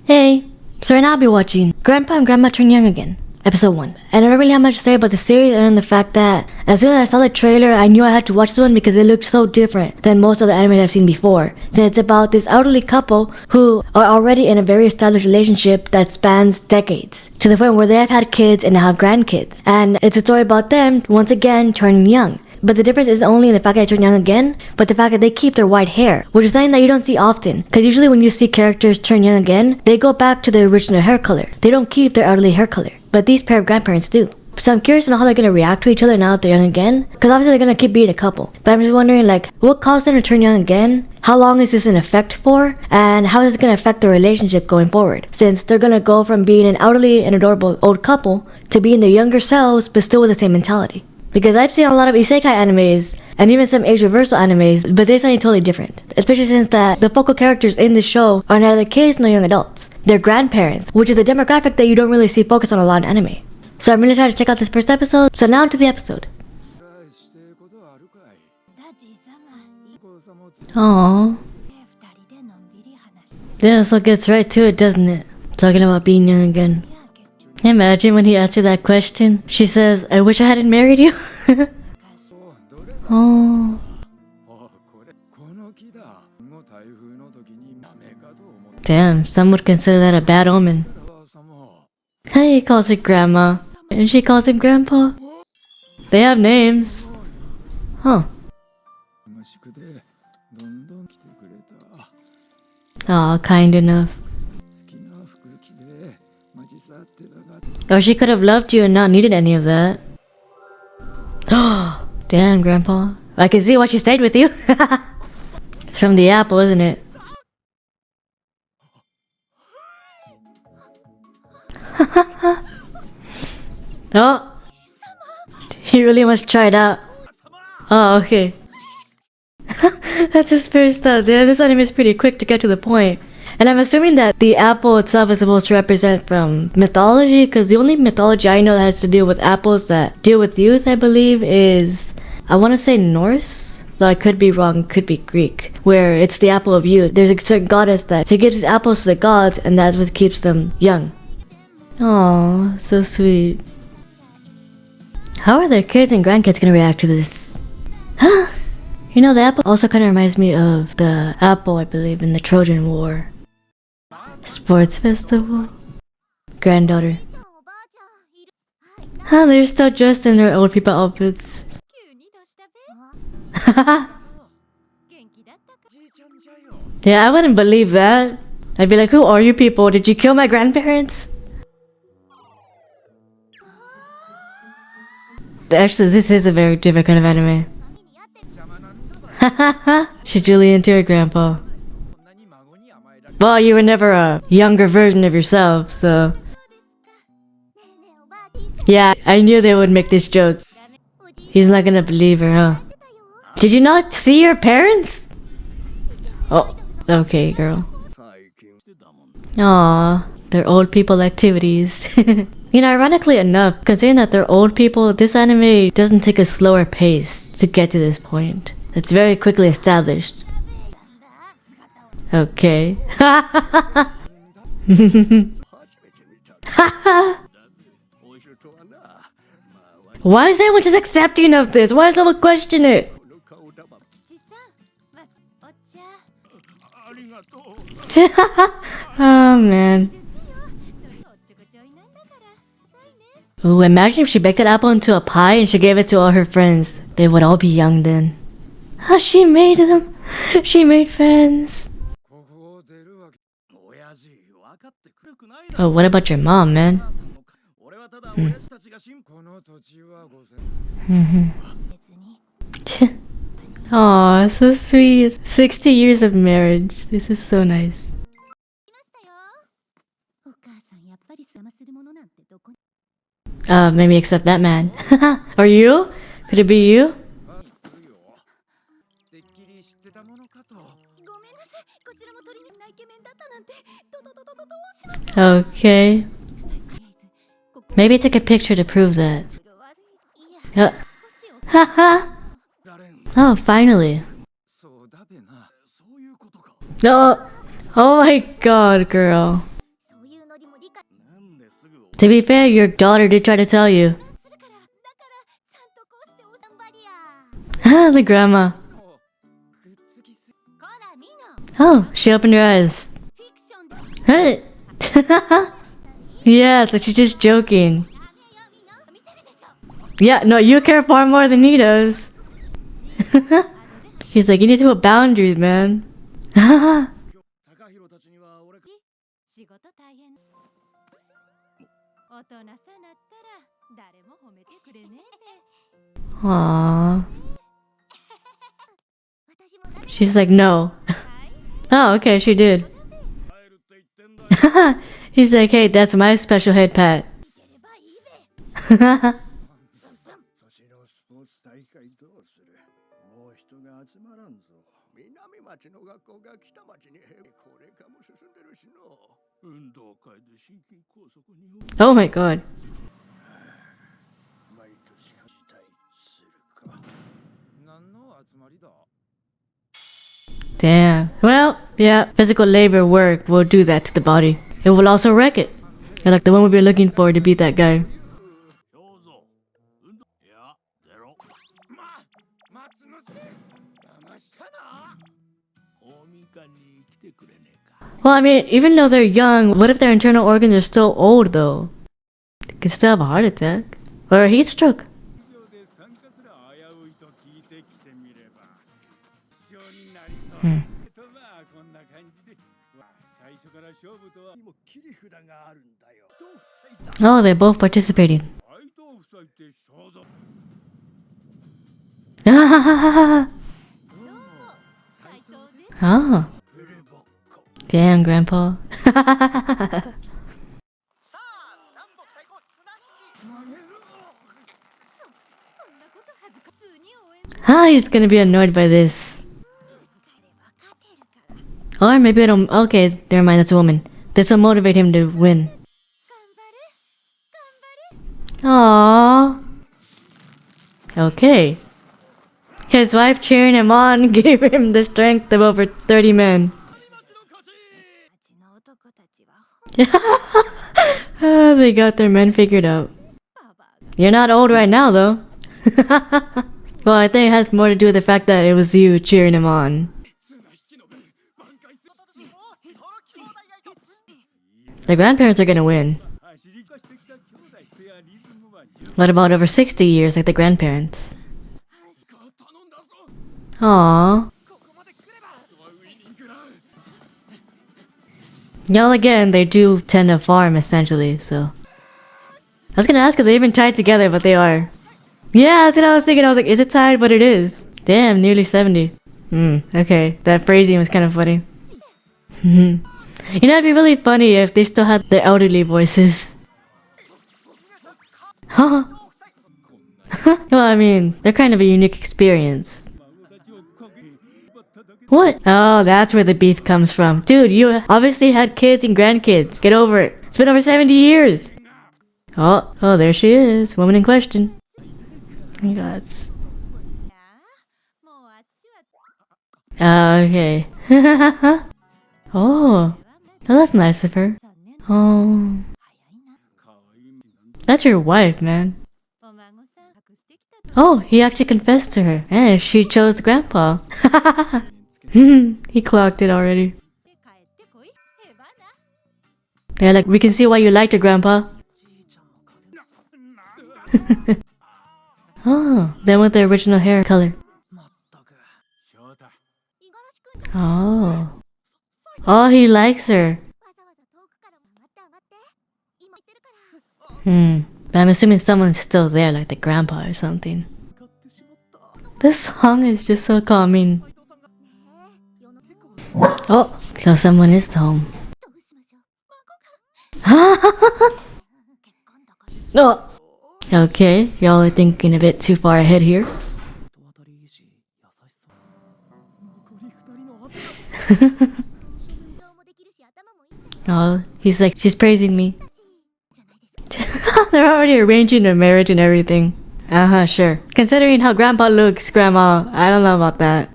Hey, so right now I'll be watching Grandpa and Grandma Turn Young Again, episode 1. And I don't really have much to say about the series other than the fact that as soon as I saw the trailer, I knew I had to watch this one because it looked so different than most of the animes I've seen before. Since it's about this elderly couple who are already in a very established relationship that spans decades, to the point where they have had kids and now have grandkids. And it's a story about them, once again, turning young. But the difference isn't only in the fact that they turn young again, but the fact that they keep their white hair, which is something that you don't see often. Because usually when you see characters turn young again, they go back to their original hair color. They don't keep their elderly hair color. But these pair of grandparents do. So I'm curious to know how they're going to react to each other now that they're young again. Because obviously they're going to keep being a couple. But I'm just wondering, like, what caused them to turn young again? How long is this in effect for? And how is it going to affect their relationship going forward? Since they're going to go from being an elderly and adorable old couple to being their younger selves, but still with the same mentality. Because I've seen a lot of isekai animes, and even some age reversal animes, but they're something totally different. Especially since that the focal characters in this show are neither kids nor young adults. They're grandparents, which is a demographic that you don't really see focused on a lot in anime. So I'm really excited to check out this first episode, so now to the episode. Aww. Yeah, so it gets right to it, doesn't it? Talking about being young again. Imagine when he asked her that question. She says, I wish I hadn't married you. Oh. Damn, some would consider that a bad omen. He calls her grandma, and she calls him grandpa. They have names. Huh. Aw, kind enough. Or she could have loved you and not needed any of that. Damn, Grandpa. I can see why she stayed with you. It's from the apple, isn't it? Oh! He really must try it out. Oh, okay. That's his first thought. Yeah, this anime is pretty quick to get to the point. And I'm assuming that the apple itself is supposed to represent from mythology, because the only mythology I know that has to do with apples that deal with youth, I believe, is, I want to say Norse? Though I could be wrong, could be Greek, where it's the apple of youth. There's a certain goddess that she gives apples to the gods, and that's what keeps them young. Aww, so sweet. How are their kids and grandkids gonna react to this? Huh? You know, the apple also kind of reminds me of the apple, I believe, in the Trojan War. Sports festival? Granddaughter. Huh, they're still dressed in their old people outfits. Yeah, I wouldn't believe that. I'd be like, who are you people? Did you kill my grandparents? Actually, this is a very different kind of anime. She's really into her grandpa. Well, you were never a younger version of yourself, so... Yeah, I knew they would make this joke. He's not gonna believe her, huh? Did you not see your parents? Oh, okay, girl. Aww, they're old people activities. You know, ironically enough, considering that they're old people, this anime doesn't take a slower pace to get to this point. It's very quickly established. Okay. Why is everyone just accepting of this? Why does no one question it? Oh man. Ooh, imagine if she baked that apple into a pie and she gave it to all her friends. They would all be young then. Oh, she made them. She made friends. Oh, what about your mom, man? Aw, so sweet. 60 years of marriage. This is so nice. Maybe except that man. Or you? Could it be you? Okay. Maybe take a picture to prove that. Haha! Oh, finally. Oh, oh my god, girl. To be fair, your daughter did try to tell you. The grandma. Oh, she opened her eyes. Hey. Yeah, so she's just joking. Yeah, no, you care far more than he does. He's like, you need to put boundaries, man. Aww. She's like, no. Oh, okay, she did. He's like, hey, that's my special head pat. Oh my god. Damn. Well, yeah, physical labor work will do that to the body. It will also wreck it. You're like the one we've been looking for to beat that guy. Well, I mean, even though they're young, what if their internal organs are still old though? They could still have a heart attack. Or a heat stroke. Oh, they're both participating. Oh. Damn, Grandpa. He's gonna be annoyed by this. Or maybe it'll... Okay, never mind, that's a woman. This will motivate him to win. Aww. Okay. His wife cheering him on gave him the strength of over 30 men. They got their men figured out. You're not old right now, though. Well, I think it has more to do with the fact that it was you cheering him on. The grandparents are gonna win. What about over 60 years like the grandparents? Aww. Y'all again, they do tend to farm essentially, so. I was gonna ask if they even tied together, but they are. Yeah, that's what I was thinking. I was like, is it tied? But it is. Damn, nearly 70. Okay. That phrasing was kind of funny. You know, it'd be really funny if they still had their elderly voices. Huh? Well, I mean, they're kind of a unique experience. What? Oh, that's where the beef comes from. Dude, you obviously had kids and grandkids. Get over it. It's been over 70 years. Oh, there she is. Woman in question. Oh my god. Okay. Oh, that's nice of her. Oh. That's your wife, man. Oh, he actually confessed to her. And she chose grandpa. He clocked it already. Yeah, like, we can see why you liked your grandpa. Oh, then with the original hair color. Oh. Oh, he likes her. But I'm assuming someone's still there, like the grandpa or something. This song is just so calming. Oh, so someone is home. Oh. Okay, y'all are thinking a bit too far ahead here. Oh, he's like, she's praising me. They're already arranging their marriage and everything. Sure. Considering how grandpa looks, grandma, I don't know about that.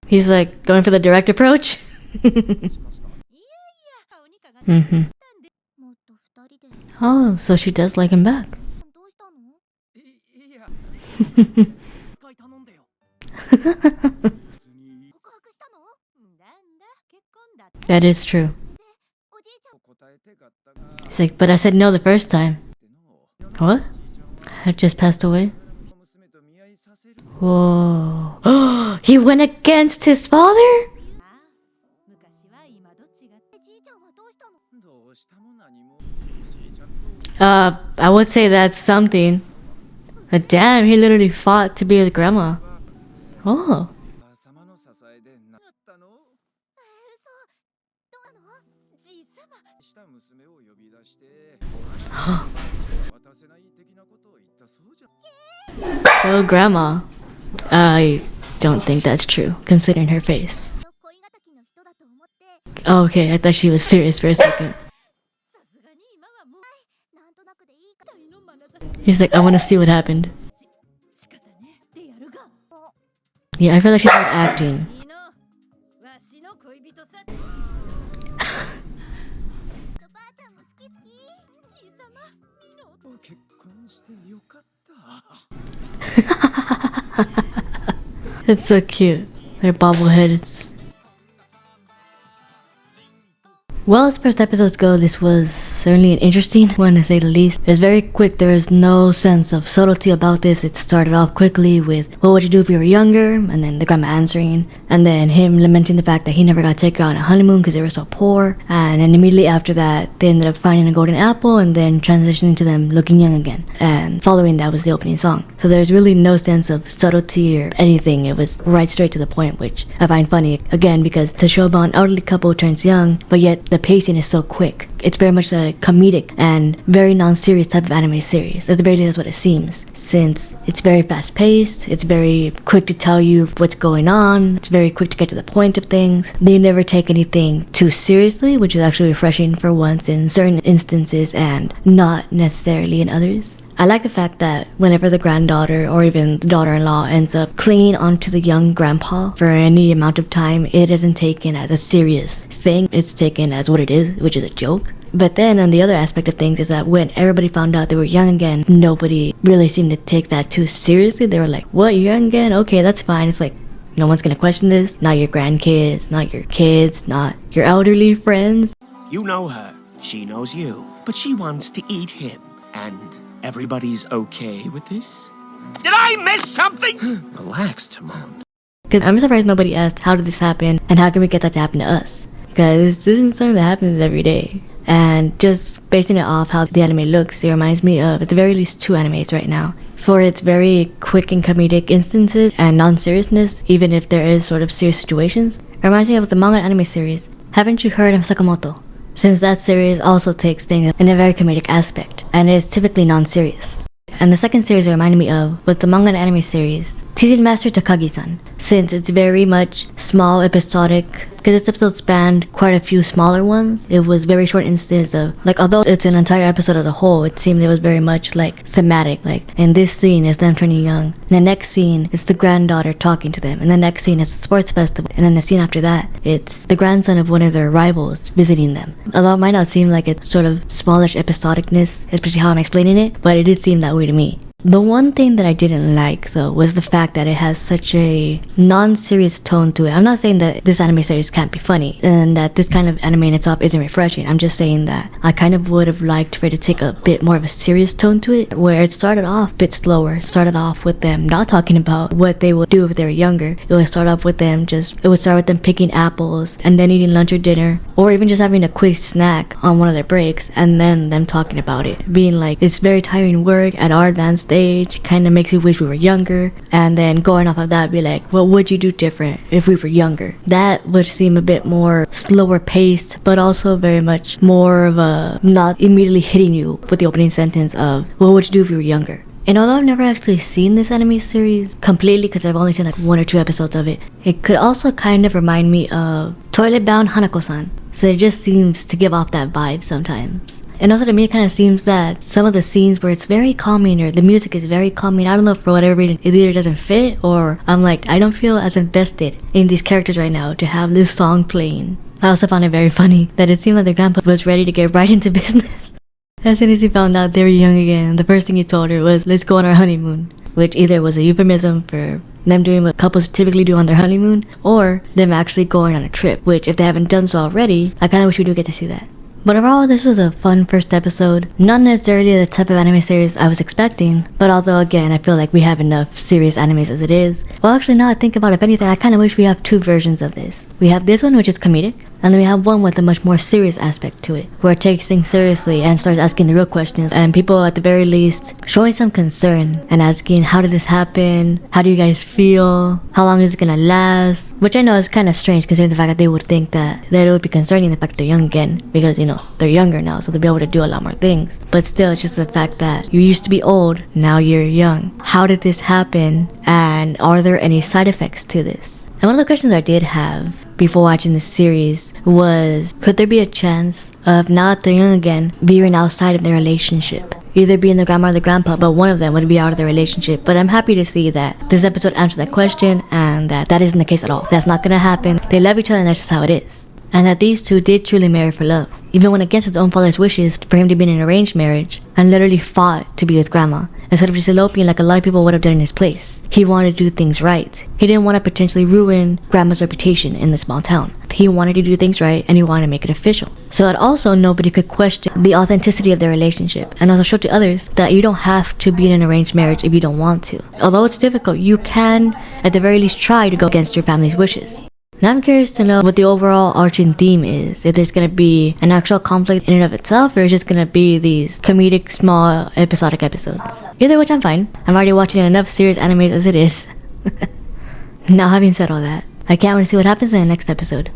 He's like, going for the direct approach? Oh, so she does like him back. That is true. He's like, but I said no the first time. What? Had just passed away? Whoa. He went against his father? I would say that's something. But damn, he literally fought to be with grandma. Oh. Oh, grandma. I don't think that's true, considering her face. Oh, okay, I thought she was serious for a second. He's like, I want to see what happened. Yeah, I feel like she's not acting. It's so cute. They're bobbleheads. Well, as first episodes go, this was certainly an interesting one to say the least. It was very quick, there was no sense of subtlety about this. It started off quickly with, what would you do if you were younger? And then the grandma answering. And then him lamenting the fact that he never got taken on a honeymoon because they were so poor. And then immediately after that, they ended up finding a golden apple and then transitioning to them looking young again. And following that was the opening song. So there's really no sense of subtlety or anything. It was right straight to the point, which I find funny. Again, because to show about an elderly couple who turns young, but yet the pacing is so quick. It's very much a comedic and very non-serious type of anime series. At the very least, that's what it seems. Since it's very fast-paced, it's very quick to tell you what's going on, it's very quick to get to the point of things. They never take anything too seriously, which is actually refreshing for once in certain instances and not necessarily in others. I like the fact that whenever the granddaughter or even the daughter-in-law ends up clinging onto the young grandpa for any amount of time, it isn't taken as a serious thing. It's taken as what it is, which is a joke. But then on the other aspect of things is that when everybody found out they were young again, nobody really seemed to take that too seriously. They were like, what, you're young again? Okay, that's fine. It's like, no one's gonna question this. Not your grandkids, not your kids, not your elderly friends. You know her, she knows you, but she wants to eat him. And everybody's okay with this? Did I miss something? Relax, Timon. Because I'm surprised nobody asked, how did this happen and how can we get that to happen to us? Because this isn't something that happens every day. And just basing it off how the anime looks, it reminds me of, at the very least, 2 animes right now. For its very quick and comedic instances and non-seriousness, even if there is sort of serious situations, it reminds me of the manga anime series, Haven't You Heard of Sakamoto? Since that series also takes things in a very comedic aspect, and is typically non-serious. And the second series it reminded me of was the manga and anime series, Teasing Master Takagi-san. Since it's very much small, episodic, because this episode spanned quite a few smaller ones, it was very short instances of, like, although it's an entire episode as a whole, it seemed it was very much, like, thematic. Like, in this scene, it's them turning young. In the next scene, it's the granddaughter talking to them. In the next scene, it's the sports festival. And then the scene after that, it's the grandson of one of their rivals visiting them. Although it might not seem like it's sort of smallish episodicness, especially how I'm explaining it, but it did seem that way to me. The one thing that I didn't like, though, was the fact that it has such a non-serious tone to it. I'm not saying that this anime series can't be funny, and that this kind of anime in itself isn't refreshing. I'm just saying that I kind of would have liked for it to take a bit more of a serious tone to it, where it started off a bit slower. Started off with them not talking about what they would do if they were younger. It would start off with them picking apples, and then eating lunch or dinner, or even just having a quick snack on one of their breaks, and then them talking about it. Being like, it's very tiring work at our advanced age, kind of makes you wish we were younger, and then going off of that, be like, what would you do different if we were younger? That would seem a bit more slower paced, but also very much more of a not immediately hitting you with the opening sentence of, what would you do if you were younger? And although I've never actually seen this anime series completely, because I've only seen like 1 or 2 episodes of it, it could also kind of remind me of Toilet Bound Hanako-san. So it just seems to give off that vibe sometimes. And also to me, it kind of seems that some of the scenes where it's very calming or the music is very calming, I don't know, for whatever reason, it either doesn't fit, or I'm like, I don't feel as invested in these characters right now to have this song playing. I also found it very funny that it seemed like the grandpa was ready to get right into business. As soon as he found out they were young again, the first thing he told her was, let's go on our honeymoon. Which either was a euphemism for them doing what couples typically do on their honeymoon, or them actually going on a trip, which if they haven't done so already, I kinda wish we do get to see that. But overall, this was a fun first episode. Not necessarily the type of anime series I was expecting, but although again, I feel like we have enough serious animes as it is. Well, actually, now I think about it, if anything, I kind of wish we have two versions of this. We have this one, which is comedic, and then we have one with a much more serious aspect to it, where it takes things seriously and starts asking the real questions, and people at the very least showing some concern and asking, how did this happen? How do you guys feel? How long is it gonna last? Which I know is kind of strange considering the fact that they would think that it would be concerning the fact that they're young again, because you know, they're younger now, so they'll be able to do a lot more things. But still, it's just the fact that you used to be old, now you're young. How did this happen? And are there any side effects to this? And one of the questions I did have before watching this series was, could there be a chance of now that they're young again, veering outside of their relationship? Either being the grandma or the grandpa, but one of them would be out of the relationship. But I'm happy to see that this episode answered that question and that isn't the case at all. That's not gonna happen. They love each other and that's just how it is. And that these two did truly marry for love, even when against his own father's wishes for him to be in an arranged marriage, and literally fought to be with grandma, instead of just eloping like a lot of people would have done in his place. He wanted to do things right. He didn't want to potentially ruin grandma's reputation in the small town. He wanted to do things right, and he wanted to make it official. So that also nobody could question the authenticity of their relationship, and also show to others that you don't have to be in an arranged marriage if you don't want to. Although it's difficult, you can at the very least try to go against your family's wishes. Now I'm curious to know what the overall arching theme is. If there's gonna be an actual conflict in and of itself, or it's just gonna be these comedic, small, episodic episodes. Either which I'm fine. I'm already watching enough serious animes as it is. Now having said all that, I can't wait to see what happens in the next episode.